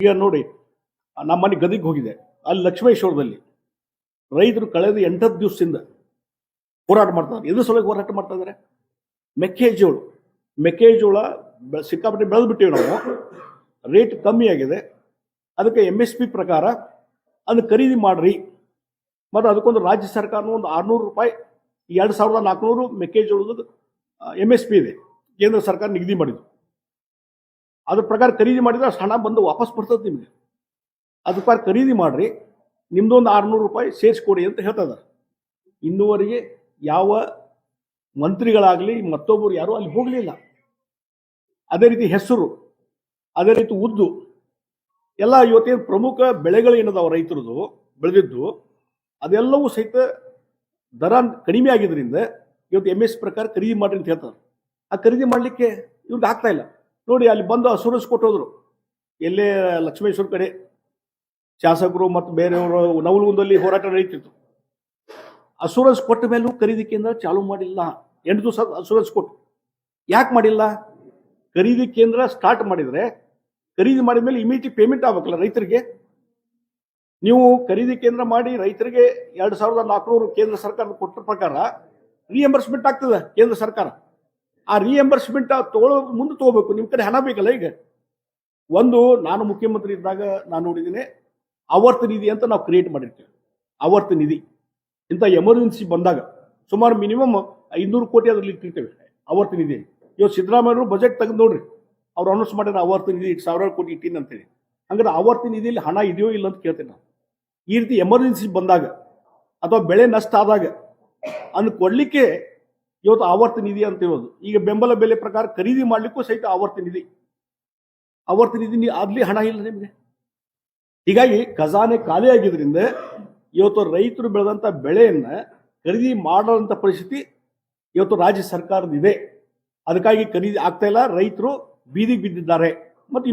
ಈಗ ನೋಡಿ, ನಮ್ಮ ಮನೆ ಗದಿಗೆ ಹೋಗಿದೆ, ಅಲ್ಲಿ ಲಕ್ಷ್ಮೇಶ್ವರದಲ್ಲಿ ರೈತರು ಕಳೆದ 8 ದಿವಸದಿಂದ ಹೋರಾಟ ಮಾಡ್ತಾರೆ. ಎದು ಸಲುವಾಗಿ ಹೋರಾಟ ಮಾಡ್ತಾ ಇದ್ದಾರೆ? ಮೆಕ್ಕೆಜೋಳ ಸಿಕ್ಕಾಪಟ್ಟೆ ಬೆಳೆದ್ಬಿಟ್ಟಿವಿ ನಾವು, ರೇಟ್ ಕಮ್ಮಿ ಆಗಿದೆ, ಅದಕ್ಕೆ MSP ಪ್ರಕಾರ ಅದನ್ನು ಖರೀದಿ ಮಾಡ್ರಿ. ಮತ್ತು ಅದಕ್ಕೊಂದು ರಾಜ್ಯ ಸರ್ಕಾರ ಒಂದು 600 ರೂಪಾಯಿ, 2400 ಮೆಕ್ಕೆಜೋಳದ MSP ಇದೆ, ಕೇಂದ್ರ ಸರ್ಕಾರ ನಿಗದಿ ಮಾಡಿದ್ದು. ಅದ್ರ ಪ್ರಕಾರ ಖರೀದಿ ಮಾಡಿದ್ರೆ ಅಷ್ಟು ಹಣ ಬಂದು ವಾಪಸ್ ಬರ್ತದೆ ನಿಮಗೆ. ಅದ್ರ ಪ್ರಕಾರ ಖರೀದಿ ಮಾಡ್ರಿ, ನಿಮ್ದೊಂದು 600 ರೂಪಾಯಿ ಸೇರಿಸ್ಕೊಡಿ ಅಂತ ಹೇಳ್ತಾ ಇದ್ದಾರೆ. ಇನ್ನೂವರೆಗೆ ಯಾವ ಮಂತ್ರಿಗಳಾಗಲಿ ಮತ್ತೊಬ್ಬರು ಯಾರೂ ಅಲ್ಲಿ ಹೋಗಲಿಲ್ಲ. ಅದೇ ರೀತಿ ಹೆಸರು, ಅದೇ ರೀತಿ ಉದ್ದು ಎಲ್ಲ ಇವತ್ತೇನು ಪ್ರಮುಖ ಬೆಳೆಗಳು ಏನದಾವ ರೈತರದು ಬೆಳೆದಿದ್ದು, ಅದೆಲ್ಲವೂ ಸಹಿತ ದರ ಕಡಿಮೆ ಆಗಿದ್ದರಿಂದ ಇವತ್ತು MS ಪ್ರಕಾರ ಖರೀದಿ ಮಾಡ್ರಿ ಅಂತ ಹೇಳ್ತಾರೆ. ಆ ಖರೀದಿ ಮಾಡಲಿಕ್ಕೆ ಇವ್ರಿಗೆ ಆಗ್ತಾ ಇಲ್ಲ. ನೋಡಿ, ಅಲ್ಲಿ ಬಂದು ಅಸೂರೆನ್ಸ್ ಕೊಟ್ಟೋದ್ರು, ಎಲ್ಲೇ ಲಕ್ಷ್ಮೇಶ್ವರ ಕಡೆ ಶಾಸಕರು ಮತ್ತು ಬೇರೆಯವರು ನವಲಗುಂದಲ್ಲಿ ಹೋರಾಟ ನಡೀತಿತ್ತು. ಅಸೂರೆನ್ಸ್ ಕೊಟ್ಟ ಮೇಲೂ ಖರೀದಿ ಕೇಂದ್ರ ಚಾಲೂ ಮಾಡಿಲ್ಲ. 8 ದಿವಸ ಅಸೂರೆನ್ಸ್ ಕೊಟ್ಟು ಯಾಕೆ ಮಾಡಿಲ್ಲ? ಖರೀದಿ ಕೇಂದ್ರ ಸ್ಟಾರ್ಟ್ ಮಾಡಿದರೆ ಖರೀದಿ ಮಾಡಿದ ಮೇಲೆ ಇಮಿಡಿಯೇಟ್ ಪೇಮೆಂಟ್ ಆಗ್ಬೇಕಲ್ಲ ರೈತರಿಗೆ. ನೀವು ಖರೀದಿ ಕೇಂದ್ರ ಮಾಡಿ ರೈತರಿಗೆ 2400 ಕೇಂದ್ರ ಸರ್ಕಾರ ಕೊಟ್ಟ ಪ್ರಕಾರ ರಿಎಂಬರ್ಸ್ಮೆಂಟ್ ಆಗ್ತದೆ ಕೇಂದ್ರ ಸರ್ಕಾರ. ಆ ರಿಎಂಬರ್ಸ್ಮೆಂಟ್ ಮುಂದೆ ತಗೋಬೇಕು, ನಿಮ್ಮ ಕಡೆ ಹಣ ಬೇಕಲ್ಲ. ಈಗ ನಾನು ಮುಖ್ಯಮಂತ್ರಿ ಇದ್ದಾಗ ನಾನು ನೋಡಿದ್ದೀನಿ, ಆವರ್ತ ನಿಧಿ ಅಂತ ನಾವು ಕ್ರಿಯೇಟ್ ಮಾಡಿರ್ತೇವೆ. ಆವರ್ತ ನಿಧಿ ಇಂಥ ಎಮರ್ಜೆನ್ಸಿ ಬಂದಾಗ ಸುಮಾರು ಮಿನಿಮಮ್ 500 ಕೋಟಿ ಅದರಲ್ಲಿ ಇಟ್ಟಿರ್ತೇವೆ ಆವರ್ತ ನಿಧಿ. ಇವತ್ತು ಸಿದ್ದರಾಮಯ್ಯವರು ಬಜೆಟ್ ತೆಗೆದು ನೋಡ್ರಿ, ಅವ್ರು ಅನೌನ್ಸ್ ಮಾಡಿದ್ರೆ ಆವರ್ತ ನಿಧಿ 1000 ಕೋಟಿ ಇಟ್ಟಿನ ಅಂತೇಳಿ. ಹಂಗಾದ್ರೆ ಆವರ್ತ ನಿಧಿಯಲ್ಲಿ ಹಣ ಇದೆಯೋ ಇಲ್ಲ ಅಂತ ಕೇಳ್ತೇನೆ ನಾವು. ಈ ರೀತಿ ಎಮರ್ಜೆನ್ಸಿ ಬಂದಾಗ ಅಥವಾ ಬೆಳೆ ನಷ್ಟ ಆದಾಗ ಅದನ್ನು ಕೊಡ್ಲಿಕ್ಕೆ ಇವತ್ತು ಆವರ್ತ ನಿಧಿ ಅಂತ ಹೇಳೋದು. ಈಗ ಬೆಂಬಲ ಬೆಲೆ ಪ್ರಕಾರ ಖರೀದಿ ಮಾಡ್ಲಿಕ್ಕೂ ಸಹಿತ ಆವರ್ತ ನಿಧಿ ಅಲ್ಲಿ ಹಣ ಇಲ್ಲ ನಿಮಗೆ. ಹೀಗಾಗಿ ಖಜಾನೆ ಖಾಲಿ ಆಗಿದ್ರಿಂದ ಇವತ್ತು ರೈತರು ಬೆಳೆದಂತ ಬೆಳೆಯನ್ನ ಖರೀದಿ ಮಾಡೋಂಥ ಪರಿಸ್ಥಿತಿ ಇವತ್ತು ರಾಜ್ಯ ಸರ್ಕಾರದ ಇದೆ. ಅದಕ್ಕಾಗಿ ಖರೀದಿ ಆಗ್ತಾ ಇಲ್ಲ, ರೈತರು ಬೀದಿಗೆ ಬಿದ್ದಿದ್ದಾರೆ.